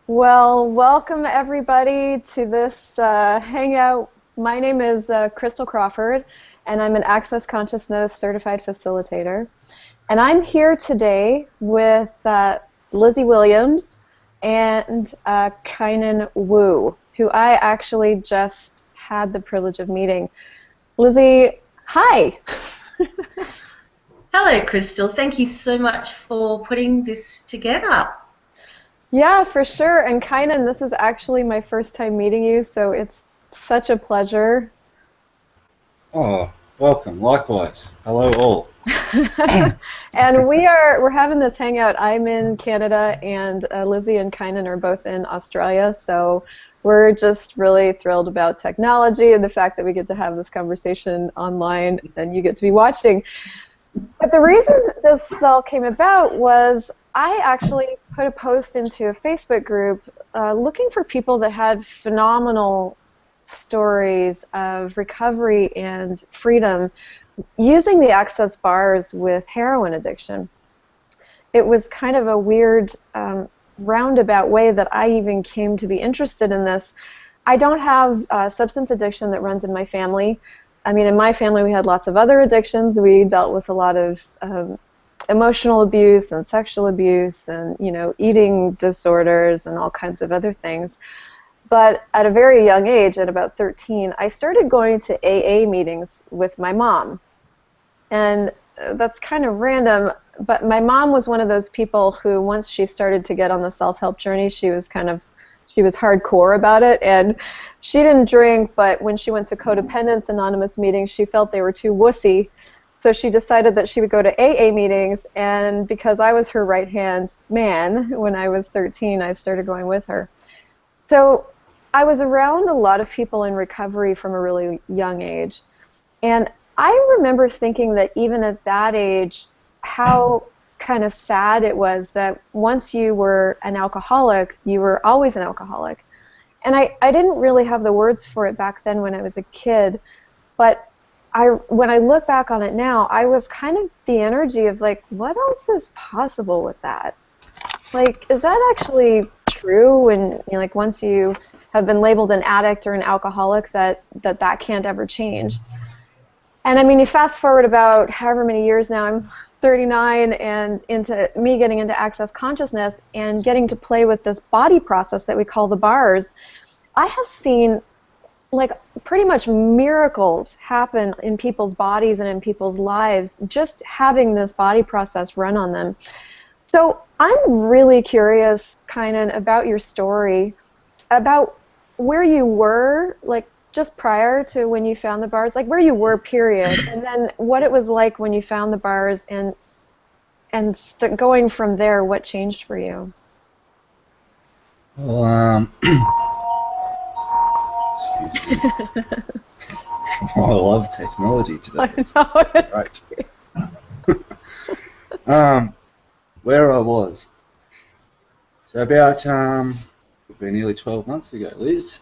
Well, welcome everybody to this hangout. My name is Christel Crawford, and I'm an Access Consciousness Certified Facilitator. And I'm here today with Lizzie Williams and Kanan Wu, who I actually just had the privilege of meeting. Lizzie, hi! Hello, Christel. Thank you so much for putting this together. Yeah, for sure. And Kanan, this is actually my first time meeting you, so it's such a pleasure. Oh, welcome. Likewise. Hello all. And we're having this hangout. I'm in Canada, and Lizzie and Kanan are both in Australia. So we're just really thrilled about technology and the fact that we get to have this conversation online, and you get to be watching. But the reason this all came about was I actually put a post into a Facebook group looking for people that had phenomenal stories of recovery and freedom using the access bars with heroin addiction. It was kind of a weird roundabout way that I even came to be interested in this. I don't have substance addiction that runs in my family. I mean, in my family we had lots of other addictions. We dealt with a lot of emotional abuse and sexual abuse and, eating disorders and all kinds of other things. But at a very young age, at about 13, I started going to AA meetings with my mom. And that's kind of random, but my mom was one of those people who, once she started to get on the self-help journey, she was hardcore about it, and she didn't drink, but when she went to Codependence Anonymous meetings, she felt they were too wussy, so she decided that she would go to AA meetings, and because I was her right-hand man when I was 13, I started going with her. So I was around a lot of people in recovery from a really young age, and I remember thinking that even at that age, how kind of sad it was that once you were an alcoholic, you were always an alcoholic. And I didn't really have the words for it back then when I was a kid, but when I look back on it now, I was kind of the energy of like, what else is possible with that? Like, is that actually true? And like once you have been labeled an addict or an alcoholic, that can't ever change. And I mean, you fast forward about however many years now, I'm 39, and into me getting into access consciousness and getting to play with this body process that we call the bars, I have seen like pretty much miracles happen in people's bodies and in people's lives just having this body process run on them. So I'm really curious, Kanan, about your story, about where you were, like just prior to when you found the bars, like where you were, period, and then what it was like when you found the bars, and going from there, what changed for you? Well, excuse me. I love technology today. I know. Right. Where I was. So about nearly 12 months ago, Liz.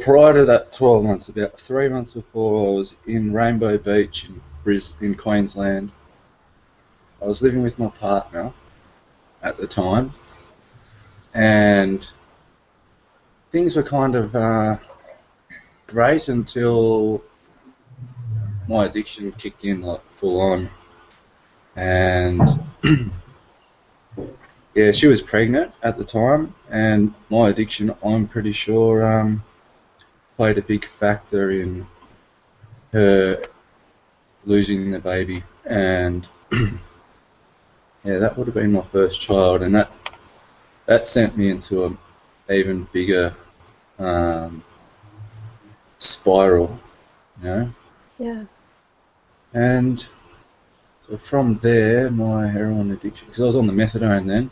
Prior to that 12 months, about 3 months before, I was in Rainbow Beach in Queensland. I was living with my partner at the time, and things were kind of great until my addiction kicked in like full on. And yeah, she was pregnant at the time, and my addiction, I'm pretty sure, played a big factor in her losing the baby. And yeah, that would have been my first child, and that sent me into an even bigger spiral, Yeah. And so from there, my heroin addiction, because I was on the methadone then,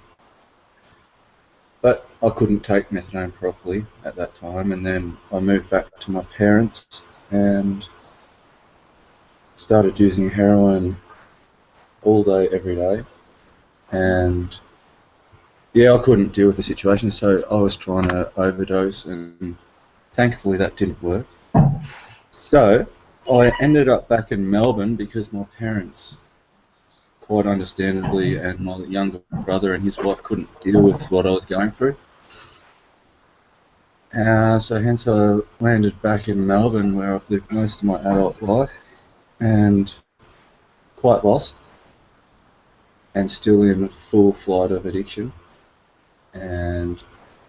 but I couldn't take methadone properly at that time, and then I moved back to my parents and started using heroin all day, every day, and yeah, I couldn't deal with the situation, so I was trying to overdose, and thankfully that didn't work. So I ended up back in Melbourne because my parents quite understandably, and my younger brother and his wife couldn't deal with what I was going through. So hence I landed back in Melbourne, where I've lived most of my adult life, and quite lost, and still in full flight of addiction. And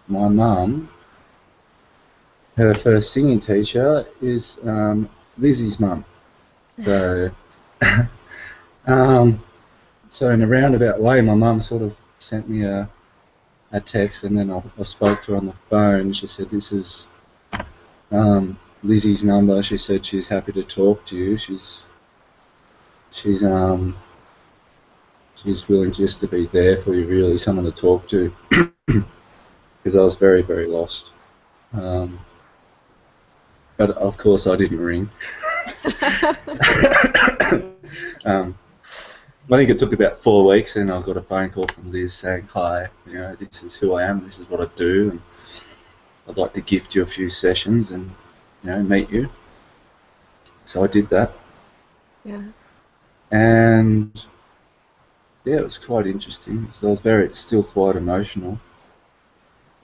my mum, her first singing teacher is Lizzie's mum. So, so in a roundabout way, my mum sort of sent me a text, and then I spoke to her on the phone. She said, "This is Lizzie's number." She said she's happy to talk to you. She's willing just to be there for you, really, someone to talk to, because I was very, very lost. But of course, I didn't ring. I think it took about 4 weeks, and I got a phone call from Liz saying, "Hi, this is who I am. This is what I do, and I'd like to gift you a few sessions and meet you." So I did that. Yeah. And yeah, it was quite interesting. So I was still quite emotional.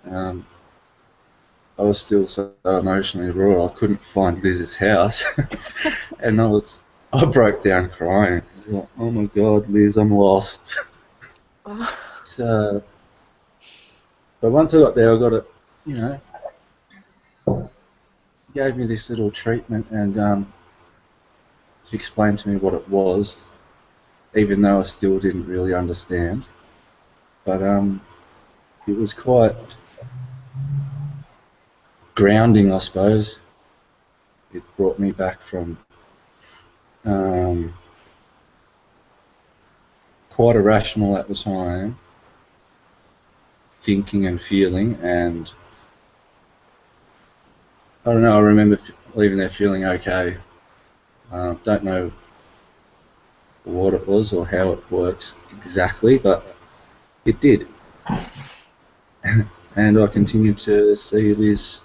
I was still so emotionally raw. I couldn't find Liz's house, and I broke down crying. Like, "Oh my God, Liz, I'm lost." Oh. So, but once I got there, I got it. Gave me this little treatment, and she explained to me what it was, even though I still didn't really understand. But it was quite grounding, I suppose. It brought me back from quite irrational at the time, thinking and feeling, and I don't know, I remember leaving there feeling okay. Don't know what it was or how it works exactly, but it did. And I continued to see Liz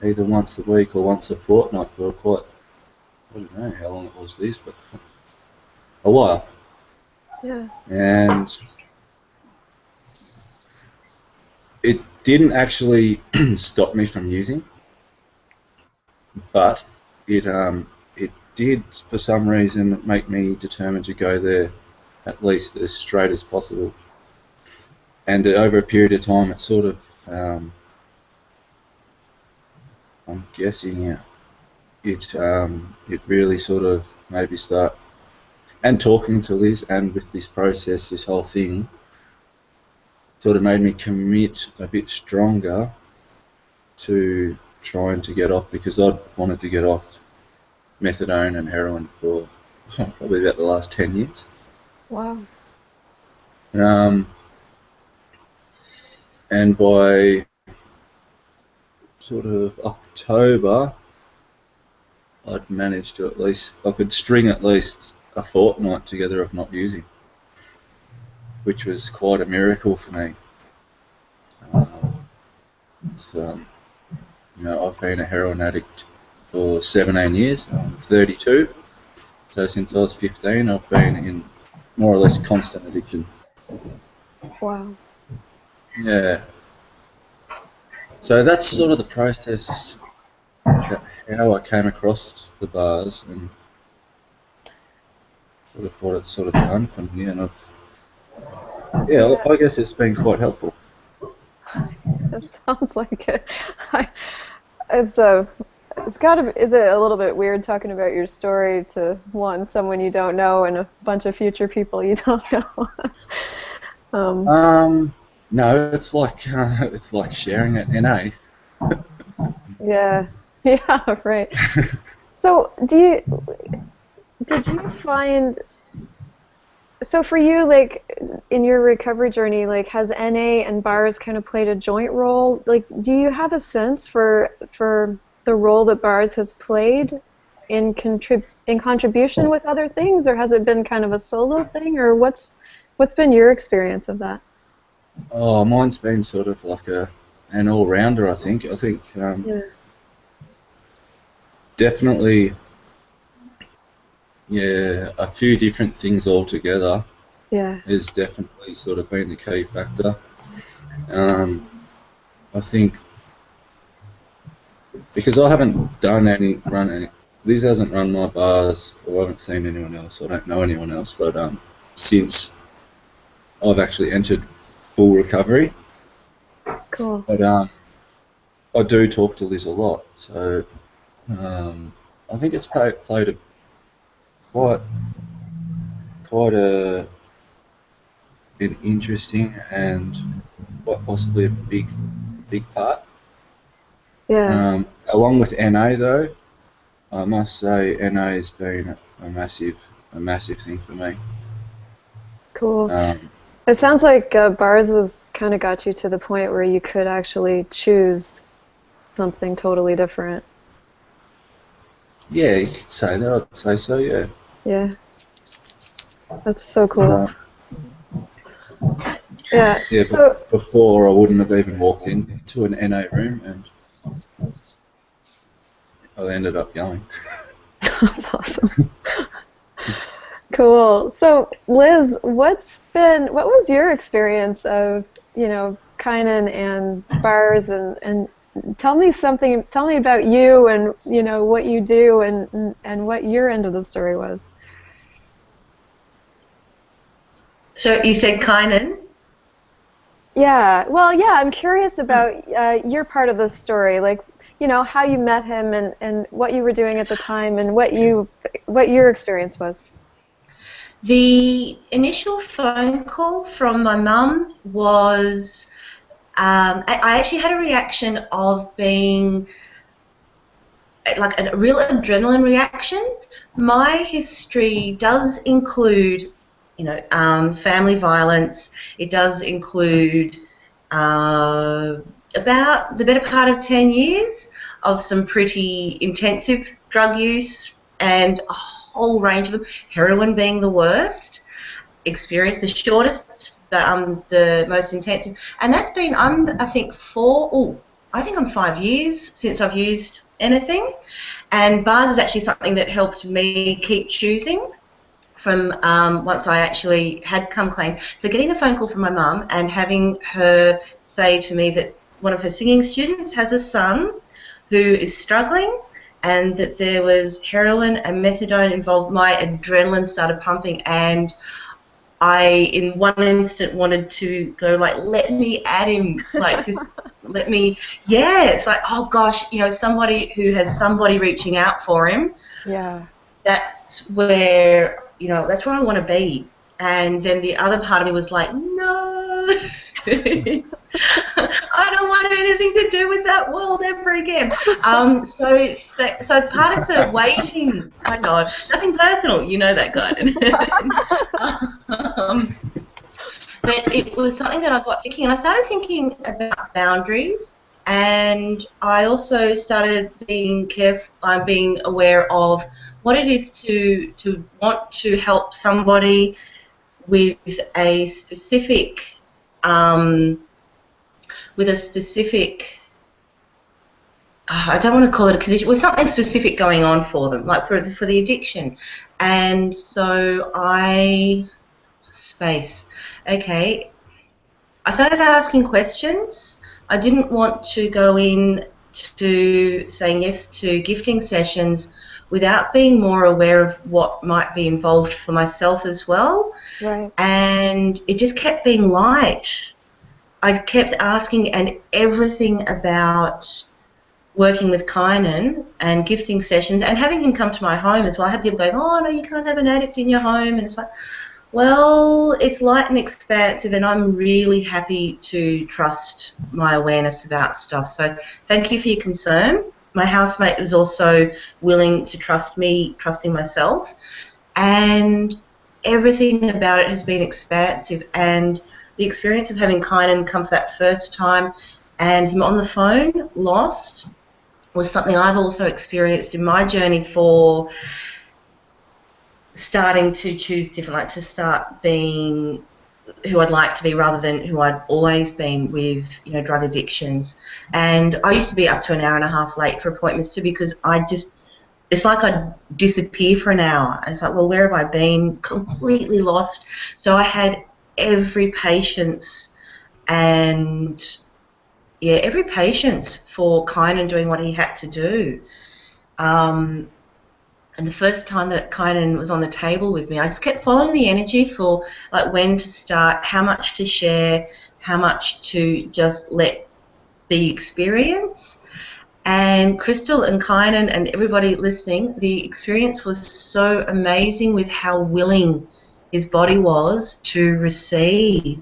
either once a week or once a fortnight for quite, I don't know how long it was, Liz, but a while. Yeah. And it didn't actually stop me from using, but it did, for some reason, make me determined to go there at least as straight as possible. And over a period of time, it sort of, I'm guessing, it really sort of made me start, and talking to Liz, and with this process, this whole thing, sort of made me commit a bit stronger to trying to get off, because I'd wanted to get off methadone and heroin for probably about the last 10 years. Wow. And by sort of October, I'd managed to I could string at least a fortnight together of not using, which was quite a miracle for me. I've been a heroin addict for 17 years. I'm 32. So since I was 15, I've been in more or less constant addiction. Wow. Yeah. So that's sort of the process, how I came across the bars, and sort of what it's sort of done for me. And I guess it's been quite helpful. It sounds like it. It's is it a little bit weird talking about your story to someone you don't know and a bunch of future people you don't know? No, it's like sharing it, NA. Yeah, yeah, right. So, did you find, so for you, like, in your recovery journey, like, has NA and bars kind of played a joint role? Like, do you have a sense for the role that bars has played in contribution with other things, or has it been kind of a solo thing, or what's been your experience of that? Oh, mine's been sort of like an all-rounder, I think. Yeah. Definitely yeah, a few different things altogether Yeah. has definitely sort of been the key factor. I think because I haven't run any, Liz hasn't run my bars, or I haven't seen anyone else. I don't know anyone else, but since I've actually entered full recovery, Cool. but I do talk to Liz a lot, so I think it's played a quite quite an interesting and quite possibly a big part. Yeah. Along with NA though, I must say NA has been a massive thing for me. Cool. Um, It sounds like bars was kind of got you to the point where you could actually choose something totally different. yeah, you could say that. I'd say so. Yeah. Yeah. That's so But, cool. Yeah. yeah. So Before I wouldn't have even walked into an NA room, and I ended up going. that's awesome. Cool. So, Liz, what was your experience of, Kynan and bars and tell me about you and, what you do and what your end of the story was. So you said Kanan? Yeah. Well, yeah, I'm curious about your part of the story, like, how you met him and what you were doing at the time and what your experience was. The initial phone call from my mum was, I actually had a reaction of being like a real adrenaline reaction. My history does include, family violence. It does include about the better part of 10 years of some pretty intensive drug use and a whole range of them, heroin being the worst experience, the shortest, but the most intensive. And that's been, I think, I'm 5 years since I've used anything. And bars is actually something that helped me keep choosing from once I actually had come clean. So getting the phone call from my mum and having her say to me that one of her singing students has a son who is struggling and that there was heroin and methadone involved, my adrenaline started pumping, and I, in one instant, wanted to go like, let me at him, like just let me, yeah. It's like, oh gosh, somebody who has somebody reaching out for him. Yeah. That's where I want to be. And then the other part of me was like, no, I don't want anything to do with that world ever again. So part of the waiting, my God, nothing personal, you know that, God. But it was something that I got thinking, and I started thinking about boundaries, and I also started being being aware of what it is to want to help somebody with a specific with a specific I don't want to call it a condition, with something specific going on for them, like for the addiction. And so space. Okay, I started asking questions. I didn't want to go in to saying yes to gifting sessions without being more aware of what might be involved for myself as well. Right. And it just kept being light. I kept asking, and everything about working with Kynan and gifting sessions and having him come to my home as well. I had people going, oh, no, you can't have an addict in your home. And it's like, well, it's light and expansive, and I'm really happy to trust my awareness about stuff. So thank you for your concern. My housemate was also willing to trust me, trusting myself, and everything about it has been expansive. And the experience of having Kynan come for that first time and him on the phone, lost, was something I've also experienced in my journey for starting to choose different, like to start being who I'd like to be rather than who I'd always been with, drug addictions. And I used to be up to an hour and a half late for appointments too, because it's like I'd disappear for an hour. And it's like, well, where have I been? Completely lost. So I had every patience and, yeah, every patience for Kanan doing what he had to do. And the first time that Kanan was on the table with me, I just kept following the energy for like when to start, how much to share, how much to just let be experience. And Christel and Kanan and everybody listening, the experience was so amazing with how willing his body was to receive.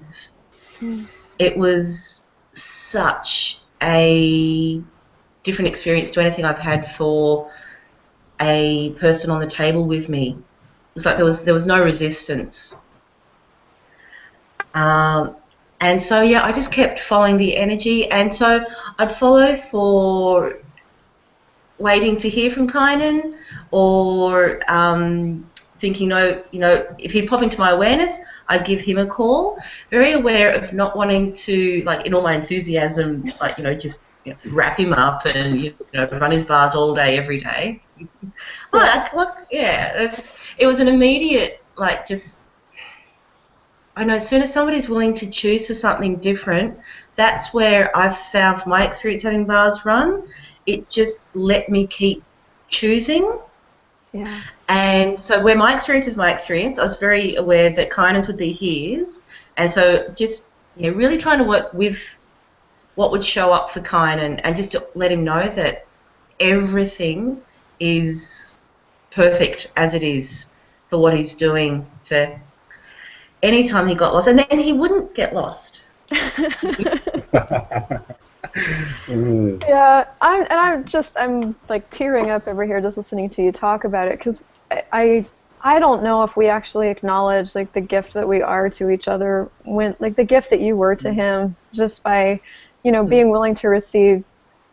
It was such a different experience to anything I've had for a person on the table with me. It's like there was no resistance. And so, yeah, I just kept following the energy. And so I'd follow for waiting to hear from Kanan, or thinking, no, you know, if he'd pop into my awareness, I'd give him a call. Very aware of not wanting to, like, in all my enthusiasm, like, you know, just wrap him up and, you know, run his bars all day, every day. It was an immediate, like, just, I know as soon as somebody's willing to choose for something different, that's where I've found, from my experience having bars run, it just let me keep choosing. Yeah. And so where my experience is my experience, I was very aware that Kanan's would be his. And so just, you know, really trying to work with what would show up for Kanan, and just to let him know that everything is perfect as it is for what he's doing, for any time he got lost. And then he wouldn't get lost. Yeah, I'm like tearing up over here just listening to you talk about it, because I don't know if we actually acknowledge like the gift that we are to each other, when like the gift that you were to him, just by, you know, being willing to receive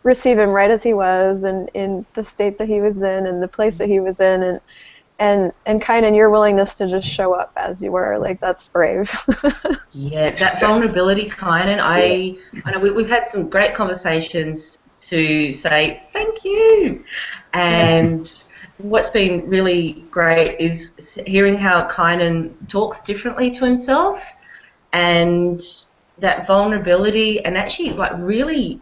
him right as he was, and in the state that he was in and the place that he was in, and kind of your willingness to just show up as you were, like, that's brave. Yeah, that vulnerability, Kanan. I know we've had some great conversations to say thank you. And what's been really great is hearing how Kanan talks differently to himself, and that vulnerability, and actually like really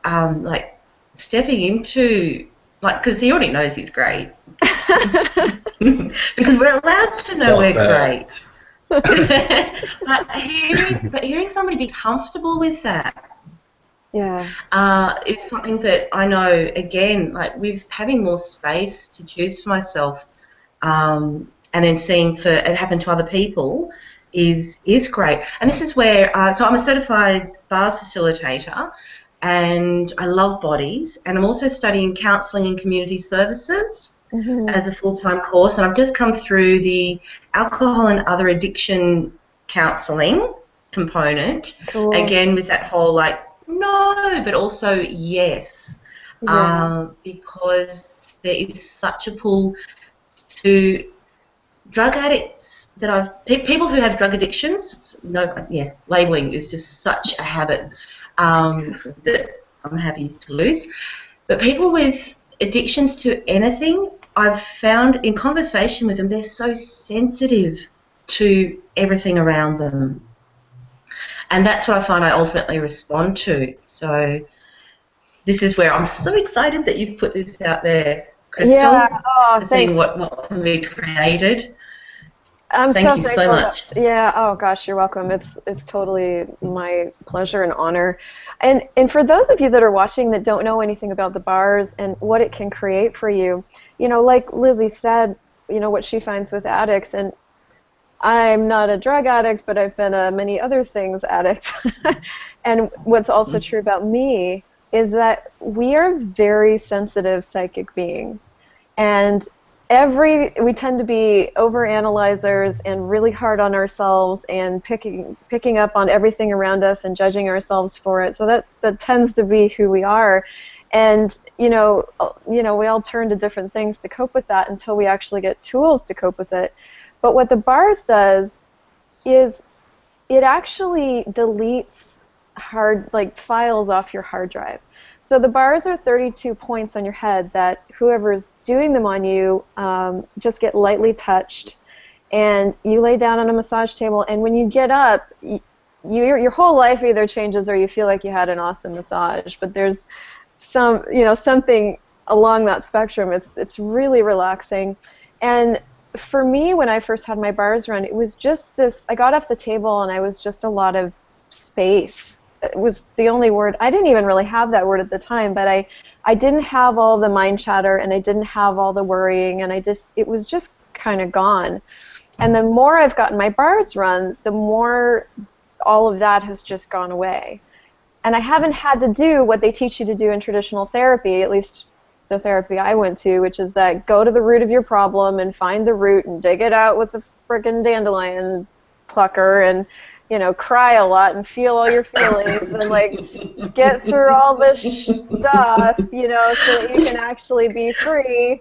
like stepping into, like, because he already knows he's great. Because we're allowed to know we're great. But hearing somebody be comfortable with that, is something that I know, again, like with having more space to choose for myself, and then seeing for it happen to other people is great. And this is where, so I'm a certified bars facilitator, and I love bodies, and I'm also studying counselling and community services as a full-time course, and I've just come through the alcohol and other addiction counselling component, again with that whole like no but also yes, because there is such a pull to drug addicts that people who have drug addictions. Labelling is just such a habit that I'm happy to lose, but people with addictions to anything, I've found in conversation with them, they're so sensitive to everything around them. And that's what I find I ultimately respond to. So this is where I'm so excited that you've put this out there, Christel, for seeing what can be created. Thank you so much. Yeah, oh gosh, you're welcome. It's totally my pleasure and honor. And for those of you that are watching that don't know anything about the bars and what it can create for you, you know, like Lizzie said, you know, what she finds with addicts, and I'm not a drug addict, but I've been a many other things addict. And what's also true about me is that we are very sensitive psychic beings. And we tend to be overanalyzers and really hard on ourselves and picking up on everything around us and judging ourselves for it. So that tends to be who we are. And you know, we all turn to different things to cope with that until we actually get tools to cope with it. But what the bars does is it actually deletes files off your hard drive. So the bars are 32 points on your head that whoever's doing them on you just get lightly touched, and you lay down on a massage table, and when you get up, your whole life either changes or you feel like you had an awesome massage. But there's something along that spectrum. It's really relaxing. And for me, when I first had my bars run, it was just this, I got off the table and I was just a lot of space. It was the only word. I didn't even really have that word at the time, but I didn't have all the mind chatter, and I didn't have all the worrying, and it was just kind of gone. And the more I've gotten my bars run, the more all of that has just gone away. And I haven't had to do what they teach you to do in traditional therapy, at least the therapy I went to, which is that go to the root of your problem and find the root and dig it out with a friggin' dandelion plucker and, cry a lot and feel all your feelings and, like, get through all this stuff, so that you can actually be free.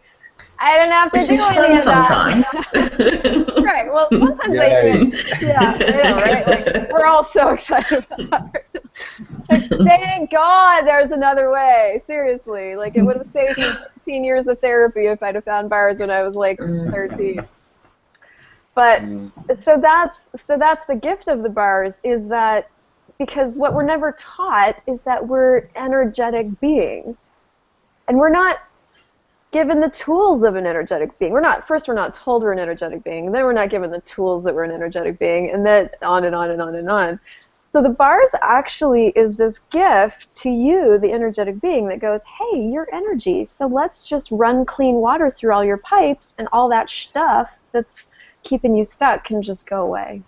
I didn't have to do any of that. Sometimes. Right. Well, sometimes I do. Yeah, I know, right? Like, we're all so excited about that. Like, thank God there's another way. Seriously. Like, it would have saved me 15 years of therapy if I'd have found bars when I was, like, 13. But so that's the gift of the bars, is that because what we're never taught is that we're energetic beings. And we're not given the tools of an energetic being. We're not told we're an energetic being, and then we're not given the tools that we're an energetic being, and then on and on and on and on. So the bars actually is this gift to you, the energetic being, that goes, hey, you're energy, so let's just run clean water through all your pipes, and all that stuff that's keeping you stuck can just go away.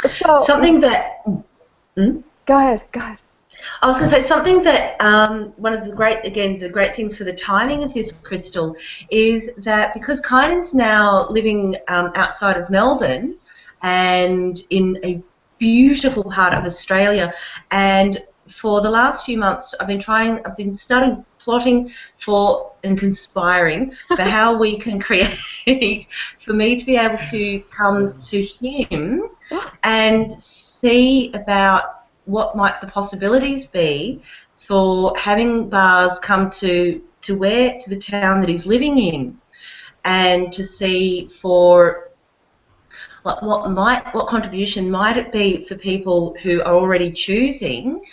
So something that... Go ahead. I was going to say something that one of the great things for the timing of this, Christel, is that because Kanan's now living outside of Melbourne and in a beautiful part of Australia, and for the last few months I've been plotting for and conspiring for how we can create for me to be able to come to him and see about what might the possibilities be for having bars come to the town that he's living in, and to see for what contribution might it be for people who are already choosing.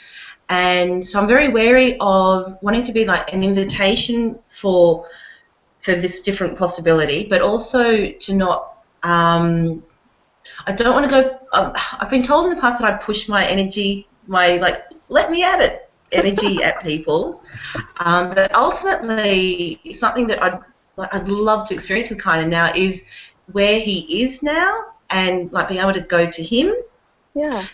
And so I'm very wary of wanting to be like an invitation for this different possibility, but also to not. I don't want to go. I've been told in the past that I push my energy, let me at it energy at people. But ultimately, something that I'd love to experience with Kanan now is where he is now, and being able to go to him. Yeah.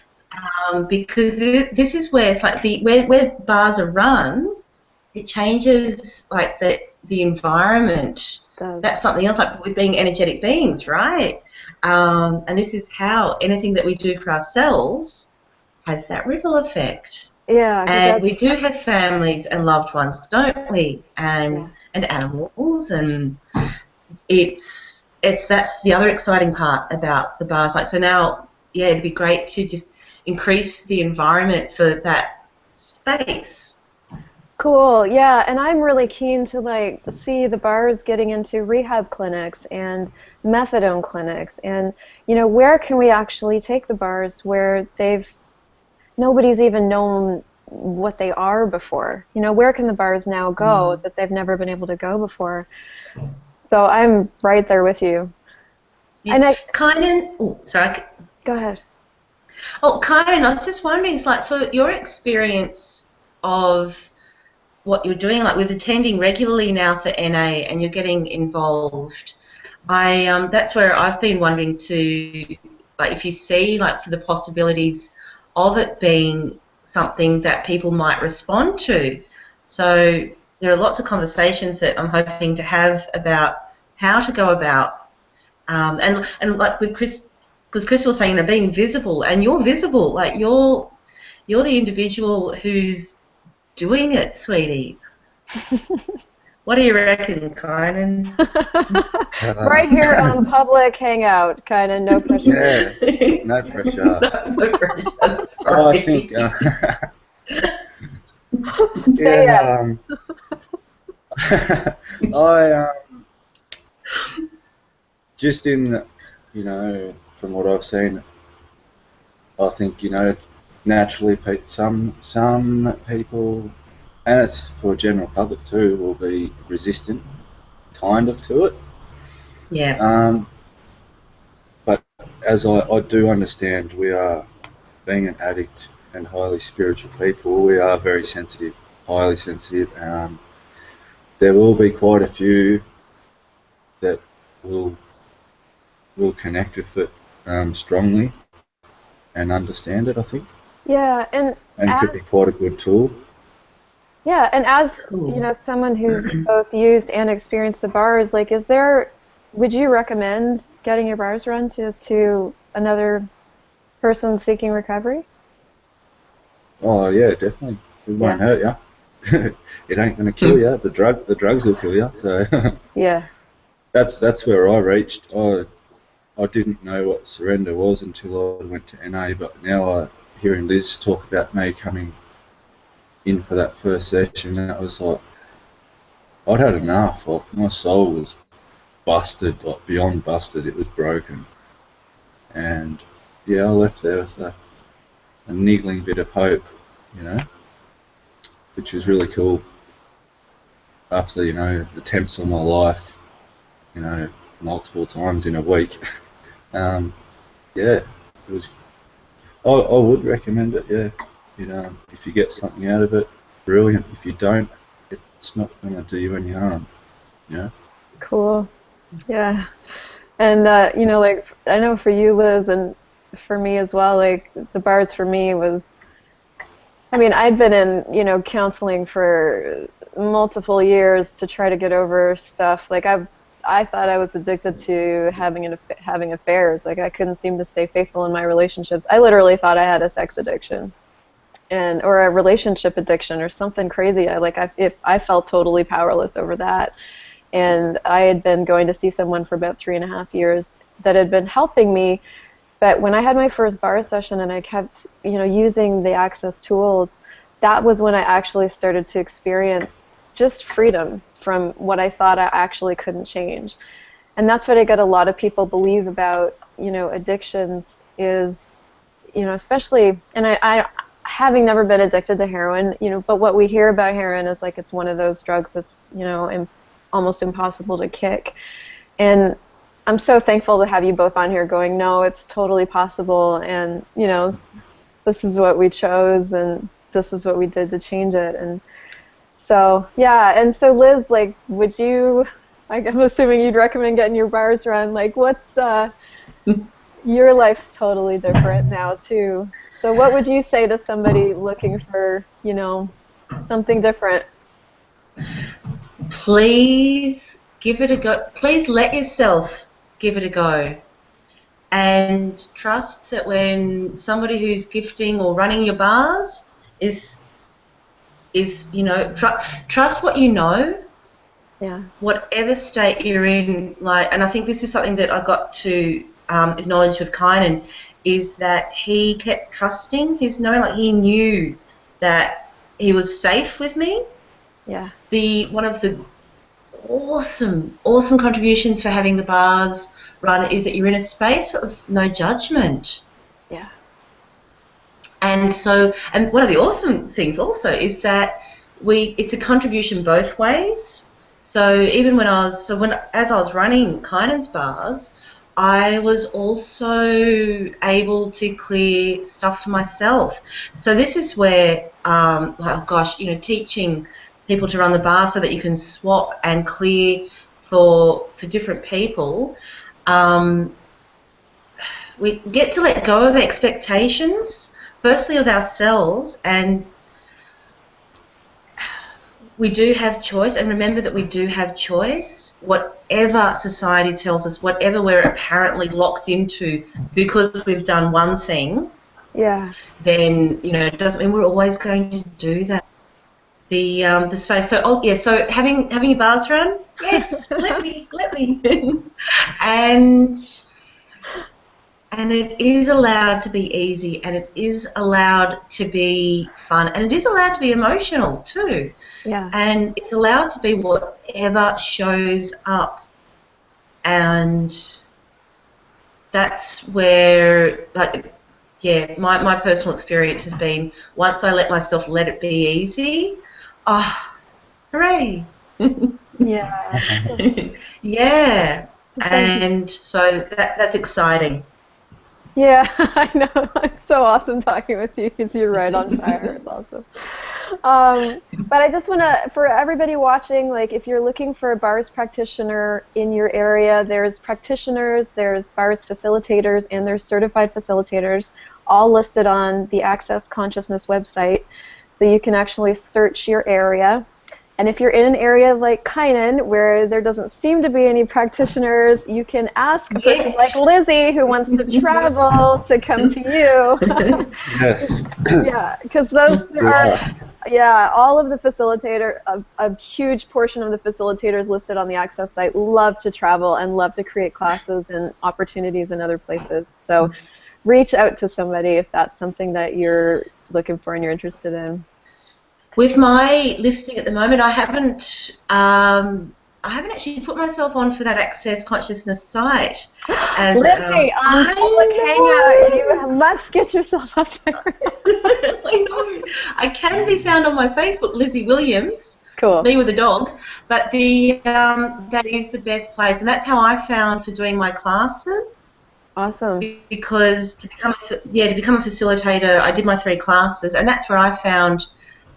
Because this is where it's like where bars are run, it changes the environment. It does. That's something else, with being energetic beings, right? And this is how anything that we do for ourselves has that ripple effect. Yeah. And we do have families and loved ones, don't we? And animals, and that's the other exciting part about the bars. So now, yeah, it'd be great to just increase the environment for that space. Cool, yeah, and I'm really keen to see the bars getting into rehab clinics and methadone clinics, and where can we actually take the bars where nobody's even known what they are before. Where can the bars now go that they've never been able to go before? So I'm right there with you. Yeah. And Kanan, sorry. Go ahead. Oh, Kanan, I was just wondering, for your experience of what you're doing, with attending regularly now for NA, and you're getting involved, that's where I've been wondering to, if you see, for the possibilities of it being something that people might respond to. So there are lots of conversations that I'm hoping to have about how to go about, and with Chris. Because Chris was saying, being visible, and you're visible, you're the individual who's doing it, sweetie. What do you reckon, Kanan? Right here on public hangout, Kanan, no pressure. Yeah, no pressure. No pressure. I think Say yes. I just from what I've seen, I think naturally some people, and it's for general public too, will be resistant, kind of, to it. Yeah. But as I do understand, we are, being an addict and highly spiritual people, we are very sensitive, highly sensitive. There will be quite a few that will connect with it strongly and understand it, I think. Yeah, and Could be quite a good tool. Yeah, and as Cool. someone who's both used and experienced the bars, like, would you recommend getting your bars run to another person seeking recovery? Oh yeah, definitely. It Yeah. won't hurt you. It ain't gonna kill you. The drugs will kill you. So Yeah. that's where I reached. I didn't know what surrender was until I went to NA, but now hearing Liz talk about me coming in for that first session, that was like, I'd had enough. Like, my soul was busted, like beyond busted. It was broken, and yeah, I left there with a niggling bit of hope, you know, which was really cool. After attempts on my life, multiple times in a week. Yeah, it was. I would recommend it. Yeah, if you get something out of it, brilliant. If you don't, it's not going to do you any harm. Yeah. Cool. Yeah. And like, I know for you, Liz, and for me as well, like, the bars for me was, I mean, I'd been in, counseling for multiple years to try to get over stuff. Like, I thought I was addicted to having affairs. Like, I couldn't seem to stay faithful in my relationships. I literally thought I had a sex addiction or a relationship addiction or something crazy. If I felt totally powerless over that. And I had been going to see someone for about 3.5 years that had been helping me. But when I had my first bar session and I kept, using the Access tools, that was when I actually started to experience just freedom from what I thought I actually couldn't change. And that's what I get a lot of people believe about, addictions is, especially, and I having never been addicted to heroin, but what we hear about heroin is like it's one of those drugs that's, almost impossible to kick. And I'm so thankful to have you both on here going, no, it's totally possible, and this is what we chose, and this is what we did to change it. And so, yeah, and so Liz, like, I'm assuming you'd recommend getting your bars run. Like, your life's totally different now too. So what would you say to somebody looking for, something different? Please give it a go. Please let yourself give it a go. And trust that when somebody who's gifting or running your bars is trust what you know. Yeah. Whatever state you're in, and I think this is something that I got to acknowledge with Kanan, is that he kept trusting his knowing, like he knew that he was safe with me. Yeah. One of the awesome contributions for having the bars run is that you're in a space with no judgment. Yeah. And one of the awesome things also is that it's a contribution both ways. So even as I was running Kanan's bars, I was also able to clear stuff for myself. So this is where, teaching people to run the bar so that you can swap and clear for different people. We get to let go of expectations, firstly of ourselves, and we do have choice, and remember that we do have choice. Whatever society tells us, whatever we're apparently locked into because we've done one thing, Yeah. then it doesn't mean we're always going to do that. The space. So having your bars run, yes, let me, and And it is allowed to be easy, and it is allowed to be fun, and it is allowed to be emotional too. Yeah. And it's allowed to be whatever shows up. And that's where, like, yeah, my personal experience has been, once I let myself let it be easy, oh, hooray. Yeah. Yeah. And so that's exciting. Yeah, I know. It's so awesome talking with you because you're right on fire. It's awesome. But I just want to, for everybody watching, like if you're looking for a bars practitioner in your area, there's practitioners, there's bars facilitators, and there's certified facilitators, all listed on the Access Consciousness website. So you can actually search your area. And if you're in an area like Kanan, where there doesn't seem to be any practitioners, you can ask a person like Lizzie, who wants to travel, to come to you. Yes. Yeah, because those Do are, ask. yeah, all of the facilitator, a huge portion of the facilitators listed on the Access site love to travel and love to create classes and opportunities in other places. So reach out to somebody if that's something that you're looking for and you're interested in. With my listing at the moment, I haven't actually put myself on for that Access Consciousness site. And, Lizzie, on Public Hangout, you must get yourself up there. I know. I can be found on my Facebook, Lizzie Williams. Cool. It's me with a dog. But that is the best place, and that's how I found for doing my classes. Awesome. Because to become a facilitator, I did my 3 classes, and that's where I found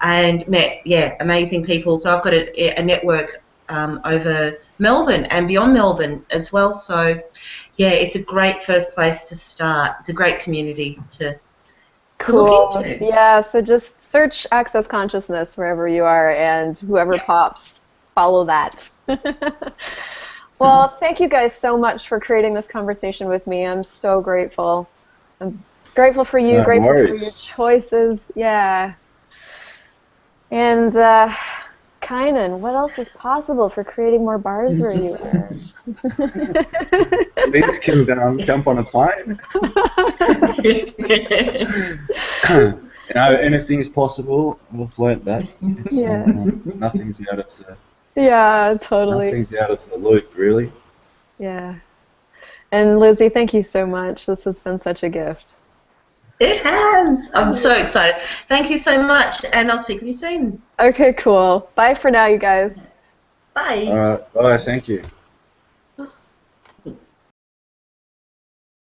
and met, amazing people. So I've got a network over Melbourne and beyond Melbourne as well. So, yeah, it's a great first place to start. It's a great community to look into. Yeah, so just search Access Consciousness wherever you are, and whoever pops, follow that. Well, thank you guys so much for creating this conversation with me. I'm so grateful. I'm grateful for you, grateful for your choices. Yeah. And Kanan, what else is possible for creating more bars where you are? Liz can jump on a plane. Anything's possible. We've learnt that. Nothing's out of the. Yeah, totally. Nothing's out of the loop, really. Yeah. And Lizzie, thank you so much. This has been such a gift. It has. I'm so excited. Thank you so much, and I'll speak with you soon. Okay, cool. Bye for now, you guys. Bye. All right. Bye. Thank you.